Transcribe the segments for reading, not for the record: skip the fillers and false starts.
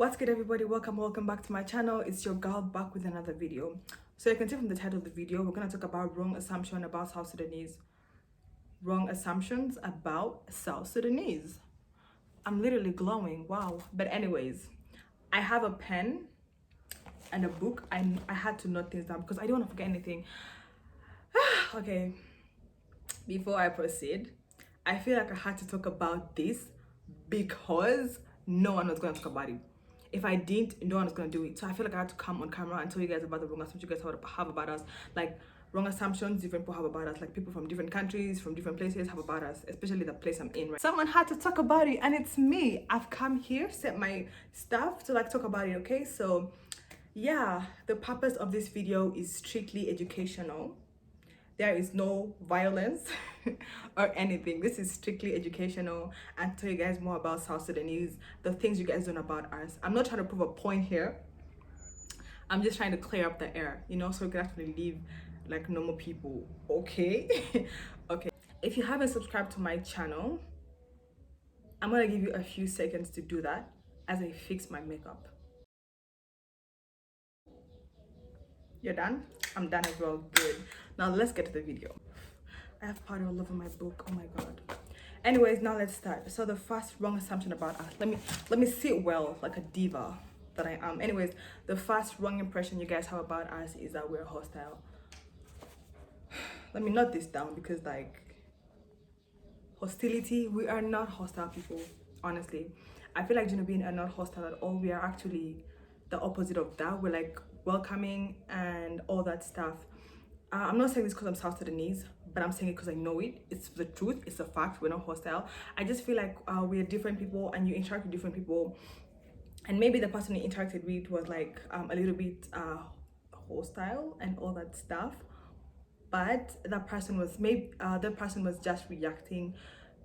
What's good, everybody? Welcome back to my channel. It's your girl back with another video. So you can see from the title of the video, we're going to talk about wrong assumptions about South Sudanese. I'm literally glowing, wow. But anyways, I have a pen and a book. I had to note things down because I don't want to forget anything. Okay, before I proceed, I feel like I had to talk about this because no one was going to talk about it. If I didn't, no one was going to do it. So I feel like I had to come on camera and tell you guys about the wrong assumptions you guys have about us. Like, wrong assumptions different people have about us. Like, people from different countries, from different places have about us, especially the place I'm in, right? Someone had to talk about it, and it's me. I've come here, set my stuff to talk about it, okay? So yeah, the purpose of this video is strictly educational. There is no violence or anything. This is strictly educational and tell you guys more about South Sudanese, the things you guys don't know about us. I'm not trying to prove a point here. I'm just trying to clear up the air, so we can actually live like normal people, okay? Okay. If you haven't subscribed to my channel, I'm gonna give you a few seconds to do that as I fix my makeup. You're done? I'm done as well. Good. Now let's get to the video. I have powder all over my book. Oh my god. Anyways, now let's start. So the first wrong assumption about us. Let me sit well like a diva that I am. Anyways, the first wrong impression you guys have about us is that we're hostile. Let me note this down because hostility, we are not hostile people, honestly. I feel like Genovese are not hostile at all. We are actually the opposite of that. We're welcoming and all that stuff. I'm not saying this because I'm South Sudanese, but I'm saying it because I know it. It's the truth. It's a fact. We're not hostile. I just feel like we're different people and you interact with different people. And maybe the person you interacted with was a little bit hostile and all that stuff. But that person was just reacting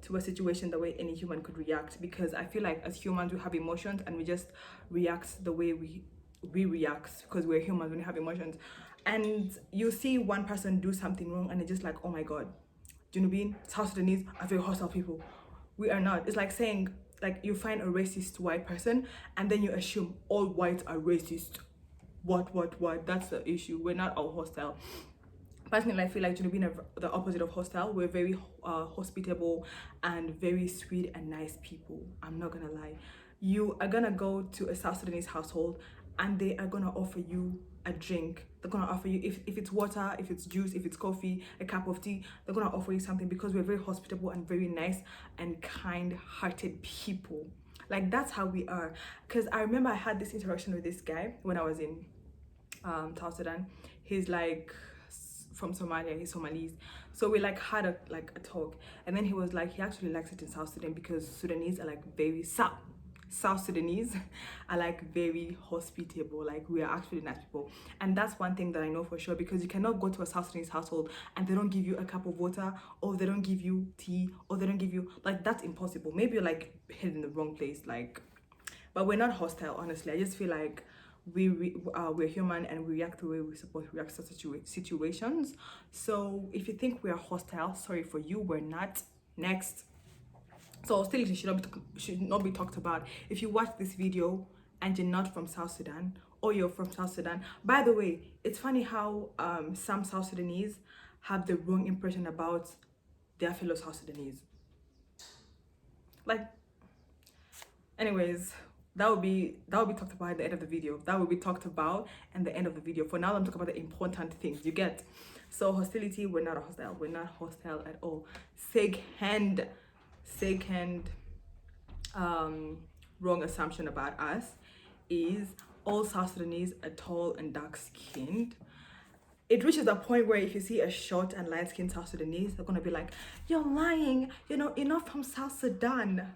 to a situation the way any human could react, because I feel like as humans we have emotions and we just react the way we react because we're humans when we have emotions. And you see one person do something wrong and it's just like, oh my god, Junubin, South Sudanese are very hostile people. We are not. It's like saying, you find a racist white person and then you assume all whites are racist. What? That's the issue. We're not all hostile. Personally, I feel like Junubin are the opposite of hostile. We're very hospitable and very sweet and nice people. I'm not gonna lie. You are gonna go to a South Sudanese household and they are gonna offer you a drink. They're gonna offer you, if it's water, if it's juice, if it's coffee, a cup of tea, they're gonna offer you something because we're very hospitable and very nice and kind-hearted people. Like, that's how we are. Because I remember I had this interaction with this guy when I was in South Sudan. He's from Somalia, he's Somalis. So we had a talk, and then he was like, he actually likes it in South Sudan because Sudanese are very South Sudanese are very hospitable. We are actually nice people, and that's one thing that I know for sure, because you cannot go to a South Sudanese household and they don't give you a cup of water, or they don't give you tea, or they don't give you that's impossible. Maybe you're headed in the wrong place, but we're not hostile, honestly. I just feel like we're human and we react the way we're supposed to react to situations. So if you think we are hostile, sorry for you, we're not. Next. So hostility should not be talked about. If you watch this video and you're not from South Sudan, or you're from South Sudan, by the way, it's funny how some South Sudanese have the wrong impression about their fellow South Sudanese. Anyways, that will be talked about at the end of the video. That will be talked about in the end of the video. For now, I'm talking about the important things, you get. So hostility, we're not hostile. We're not hostile at all. Second wrong assumption about us is all South Sudanese are tall and dark-skinned. It reaches a point where if you see a short and light-skinned South Sudanese, they're gonna be like, you're lying, you're not from South Sudan.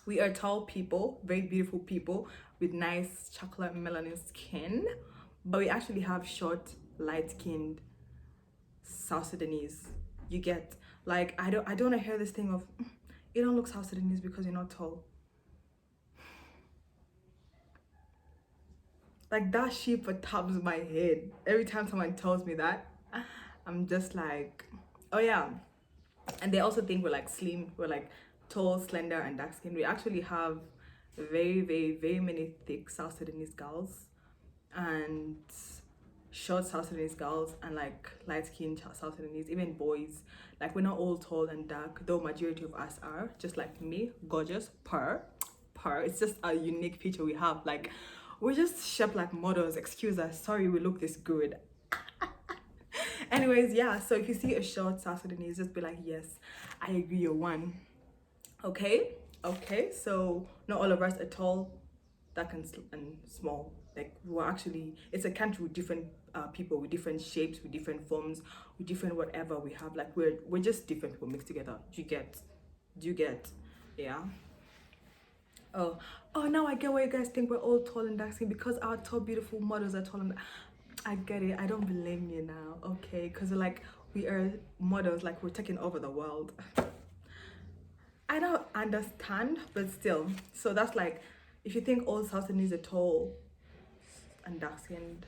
We are tall people, very beautiful people with nice chocolate melanin skin, but we actually have short, light-skinned South Sudanese. You get, I don't want to hear this thing of, you don't look South Sudanese because you're not tall. That shit perturbs my head every time someone tells me that. I'm just like, oh yeah. And they also think we're slim, we're tall, slender, and dark skinned. We actually have very many thick South Sudanese girls and short South Sudanese girls and like light skinned South Sudanese, even boys. Like we're not all tall and dark, though majority of us are, just like me, gorgeous, per. It's just a unique feature we have. Like we're just shaped like models. Excuse us. Sorry we look this good. Anyways, yeah, so if you see a short South Sudanese, just be like, yes, I agree, you're one. Okay? Okay, so not all of us are tall, dark and small. Like we're actually, it's a country with different people, with different shapes, with different forms, with different whatever we have. Like we're just different people mixed together. Do you get? Yeah. Oh, now I get why you guys think we're all tall and dark skin, because our tall beautiful models are tall and I get it. I don't blame you now, okay? Because like we are models, like we're taking over the world. I don't understand, but still. So that's like, if you think all South Sudanese are tall and dark skinned,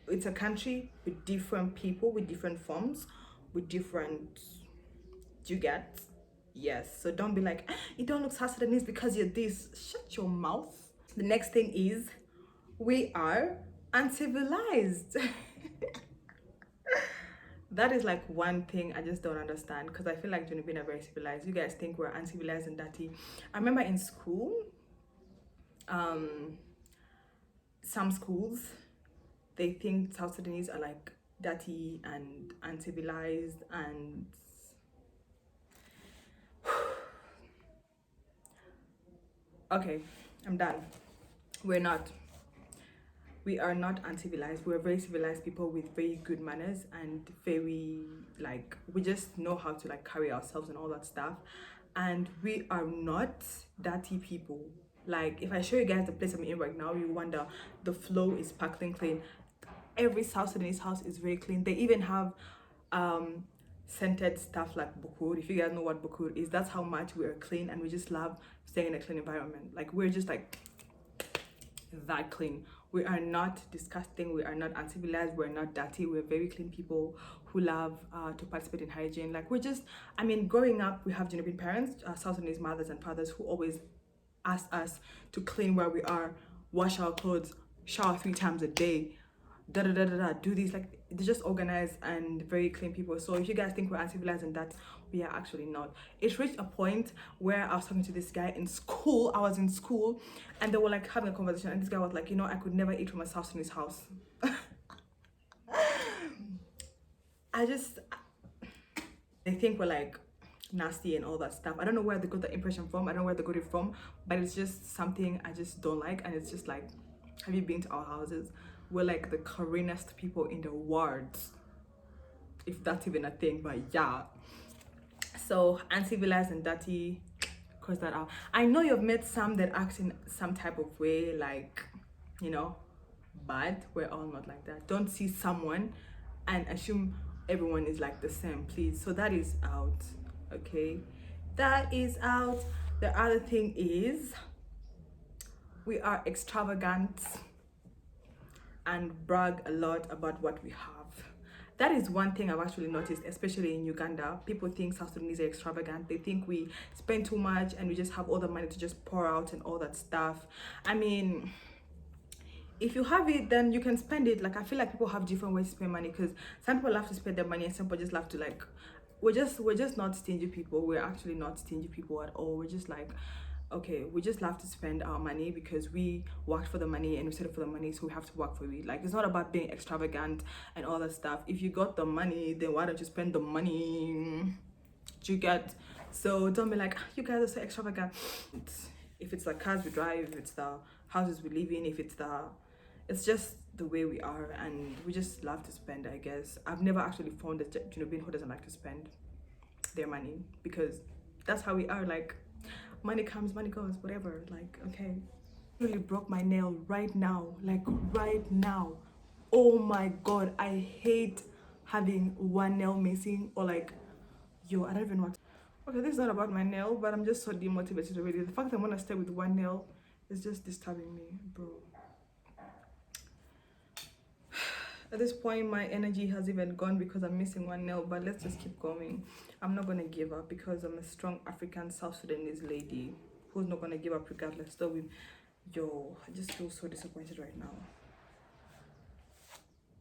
it's a country with different people, with different forms, with different. Do you get? Yes. So don't be like, you don't look South Sudanese because you're this. Shut your mouth. The next thing is, we are uncivilized. That is like one thing I just don't understand, because I feel like Junubin are very civilized. You guys think we're uncivilized and dirty. I remember in school, some schools, they think South Sudanese are like dirty and uncivilized and okay, I'm done. We're not. We are not uncivilized. We're very civilized people with very good manners and very like, we just know how to like carry ourselves and all that stuff. And we are not dirty people. Like if I show you guys the place I'm in right now, you wonder, the flow is sparkling clean. Every South Sudanese house is very clean. They even have scented stuff like bukur. If you guys know what bukur is, that's how much we are clean, and we just love staying in a clean environment. Like we're just like that clean. We are not disgusting, we are not uncivilized, we're not dirty. We're very clean people who love to participate in hygiene. Like we're just, I mean, growing up, we have Genevieve parents, South Sudanese mothers and fathers, who always ask us to clean where we are, wash our clothes, shower 3 times a day, do these. Like they're just organized and very clean people. So if you guys think we're uncivilized and that, we are actually not. It reached a point where I was talking to this guy in school. I was in school and they were like having a conversation, and this guy was like, you know, I could never eat from a South Sudanese house. They think we're like nasty and all that stuff. I don't know where they got the impression from. I don't know where they got it from, but it's just something I just don't like. And it's just like, have you been to our houses? We're like the cleanest people in the world, if that's even a thing. But yeah, so uncivilized and dirty, cross that out. I know you've met some that act in some type of way, like, you know, but we're all not like that. Don't see someone and assume everyone is like the same, please. So that is out. Okay, that is out. The other thing is, we are extravagant and brag a lot about what we have. That is one thing I've actually noticed, especially in Uganda. People think South Sudanese are extravagant. They think we spend too much and we just have all the money to just pour out and all that stuff. I mean, if you have it, then you can spend it. Like I feel like people have different ways to spend money, because some people love to spend their money and some people just love to like, we're just not stingy people. We're actually not stingy people at all. We're just like, okay, we just love to spend our money because we worked for the money and we set up for the money, so we have to work for it. Like it's not about being extravagant and all that stuff. If you got the money, then why don't you spend the money? Do you get? So don't be like, you guys are so extravagant. If it's the cars we drive, if it's the houses we live in, if it's just the way we are, and we just love to spend, I guess. I've never actually found a Genevieve who doesn't like to spend their money, because that's how we are. Like money comes, money goes, whatever. Like, okay, really broke my nail right now, like right now. Oh my god, I hate having one nail missing, or like, yo, I don't even want. Okay, this is not about my nail, but I'm just so demotivated already. The fact that I'm gonna stay with one nail is just disturbing me, bro. At this point, my energy has even gone because I'm missing one nail, but let's just keep going. I'm not gonna give up because I'm a strong African South Sudanese lady. who's not gonna give up regardless. So yo, I just feel so disappointed right now.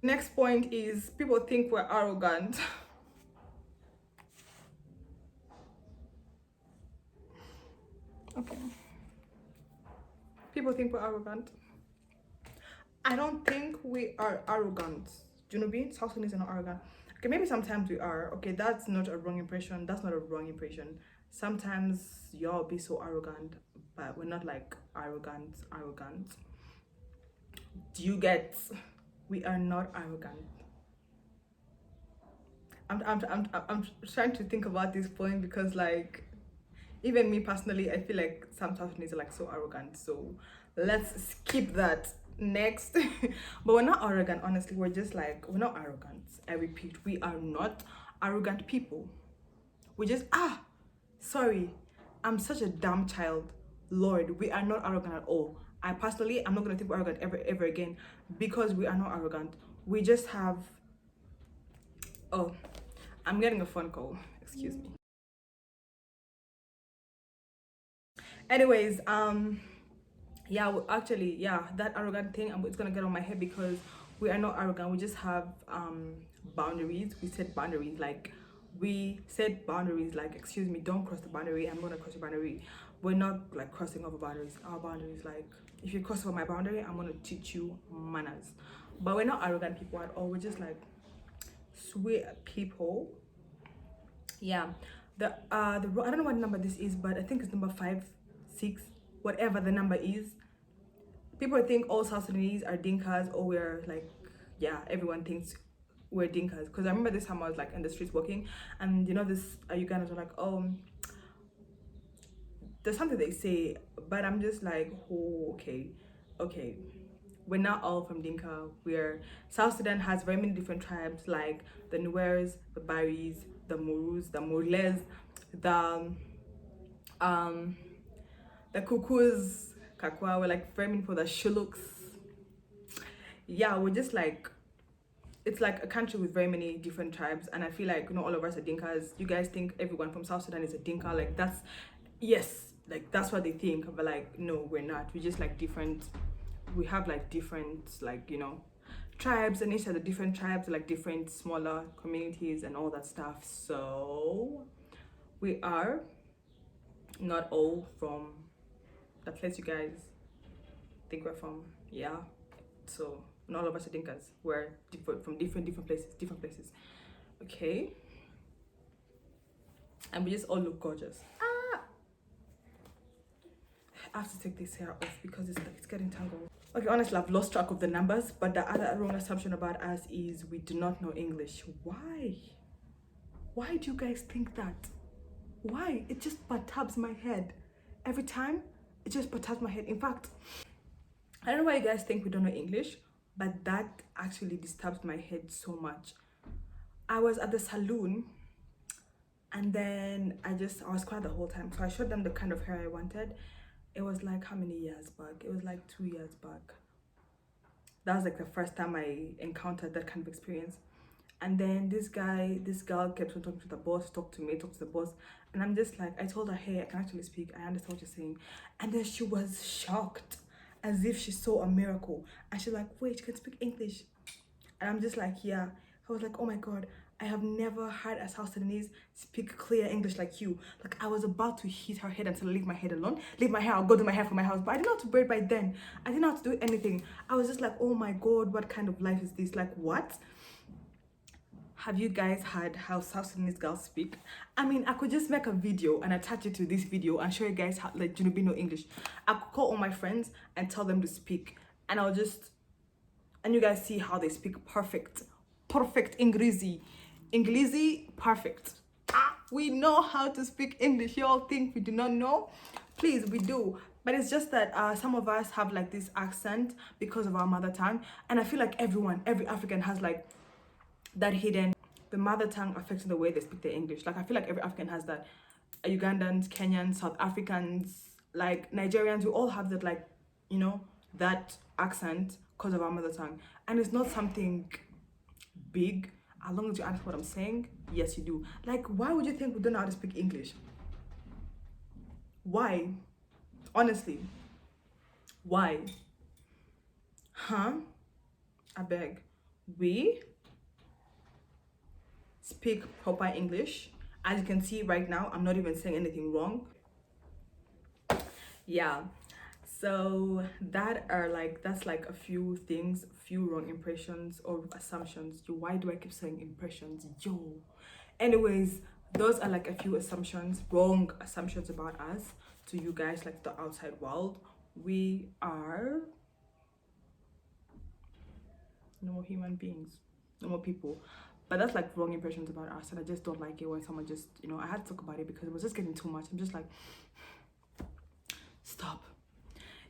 Next point is people think we're arrogant. Okay. People think we're arrogant. I don't think we are arrogant. Do you know being South Sudanese are not arrogant. Okay, maybe sometimes we are. Okay, that's not a wrong impression. That's not a wrong impression. Sometimes y'all be so arrogant, but we're not like arrogant. Do you get? We are not arrogant. I'm trying to think about this point because like even me personally, I feel like some South Sudanese are like so arrogant. So let's skip that. Next. But we're not arrogant, honestly. We're just like, we're not arrogant. I repeat, we are not arrogant people. We just sorry, I'm such a dumb child. Lord, we are not arrogant at all. I personally, I'm not gonna think we're arrogant ever again, because we are not arrogant. We just have, oh, I'm getting a phone call, excuse me. Anyways, yeah, actually, yeah, that arrogant thing, it's gonna get on my head because we are not arrogant. We just have boundaries. We set boundaries, like excuse me, don't cross the boundary. I'm gonna cross the boundary. We're not like crossing over boundaries. Our boundaries, like, if you cross over my boundary, I'm gonna teach you manners. But we're not arrogant people at all. We're just like sweet people. Yeah, the I don't know what number this is, but I think it's number 5, 6, whatever the number is. People think all South Sudanese are dinkas, or we're like, yeah, everyone thinks we're dinkas. Because I remember this time I was like in the streets walking, and you know, this Ugandans were like, oh, there's something they say, but I'm just like, oh, okay. We're not all from Dinka. We're South Sudan has very many different tribes, like the Nuers, the Baris, the Murus, the Murles, the Kukus, Kakwa. We're like very many people, the Shuluks. Yeah, we're just like, it's like a country with very many different tribes, and I feel like, you know, all of us are Dinkas. You guys think everyone from South Sudan is a Dinka, like that's, yes, like that's what they think, but like no, we're not. We're just like different. We have like different, like, you know, tribes, and each of the different tribes are like different smaller communities and all that stuff. So we are not all from the place you guys think we're from. Yeah, so not all of us are Dinkas. We're different from different places. Okay, and we just all look gorgeous. I have to take this hair off because it's getting tangled. Okay, honestly, I've lost track of the numbers, but the other wrong assumption about us is we do not know English. Why? Why do you guys think that? Why? It just perturbs my head. Every time, it just perturbs my head. In fact, I don't know why you guys think we don't know English, but that actually disturbs my head so much. I was at the saloon, and then I was quiet the whole time. So I showed them the kind of hair I wanted. It was like, how many years back? It was like 2 years back. That was like the first time I encountered that kind of experience. And then this girl kept on talking to the boss, talk to the boss. And I'm just like, I told her, hey, I can actually speak. I understand what you're saying. And then she was shocked, as if she saw a miracle. And she's like, wait, you can speak English? And I'm just like, yeah. I was like, oh my God, I have never heard a South Sudanese speak clear English like you. Like, I was about to hit her head and tell her, leave my head alone. Leave my hair, I'll go do my hair for my house. But I didn't know how to braid by then. I didn't know how to do anything. I was just like, oh my God, what kind of life is this? Like, what? Have you guys heard how South Sudanese girls speak? I mean, I could just make a video and attach it to this video and show you guys how, like, you know English. I could call all my friends and tell them to speak. And you guys see how they speak perfect English, perfect. We know how to speak English. You all think we do not know? Please, we do. But it's just that some of us have like this accent because of our mother tongue, and I feel like every African has like that hidden, the mother tongue affecting the way they speak their English. Like, I feel like every African has that. Ugandans, Kenyans, South Africans, like Nigerians, we all have that, like, you know, that accent because of our mother tongue. And it's not something big. As long as you understand what I'm saying, yes, you do. Like, why would you think we don't know how to speak English? Why? Honestly, why? Huh? I beg. We speak proper English. As you can see right now, I'm not even saying anything wrong. Yeah. So that's like a few things, few wrong impressions or assumptions. Yo, why do I keep saying impressions? Yo. Anyways, those are like a few assumptions, wrong assumptions about us to you guys, like the outside world. We are normal human beings, normal people. But that's like wrong impressions about us, and I just don't like it when someone just, I had to talk about it because it was just getting too much. I'm just like, stop.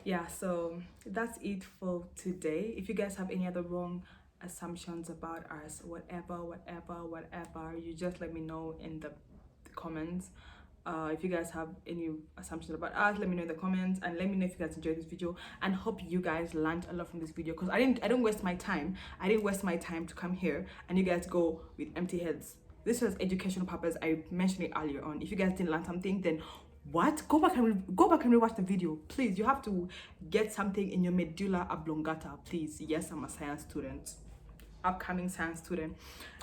Yeah, so that's it for today. If you guys have any other wrong assumptions about us, whatever, you just let me know in the comments. If you guys have any assumptions about us, let me know in the comments, and let me know if you guys enjoyed this video, and hope you guys learned a lot from this video, because I didn't waste my time. I didn't waste my time to come here and you guys go with empty heads. This was educational purpose. I mentioned it earlier on. If you guys didn't learn something, then what? Go back and rewatch the video, please. You have to get something in your medulla oblongata, please. Yes, I'm a science student, upcoming science student.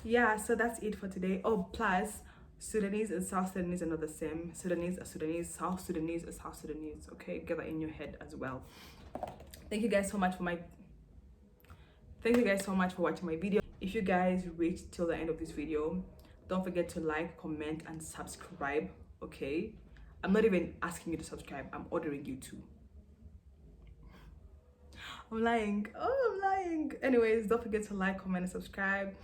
Yeah, so that's it for today. Oh, plus Sudanese and South Sudanese are not the same. Sudanese are Sudanese, South Sudanese are South Sudanese. Okay, get that in your head as well. Thank you guys so much for watching my video. If you guys reached till the end of this video, don't forget to like, comment, and subscribe. Okay, I'm not even asking you to subscribe, I'm ordering you to. I'm lying. Oh, I'm lying. Anyways, don't forget to like, comment, and subscribe,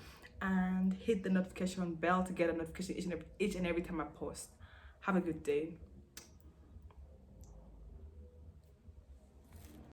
and hit the notification bell to get a notification each and every time I post. Have a good day.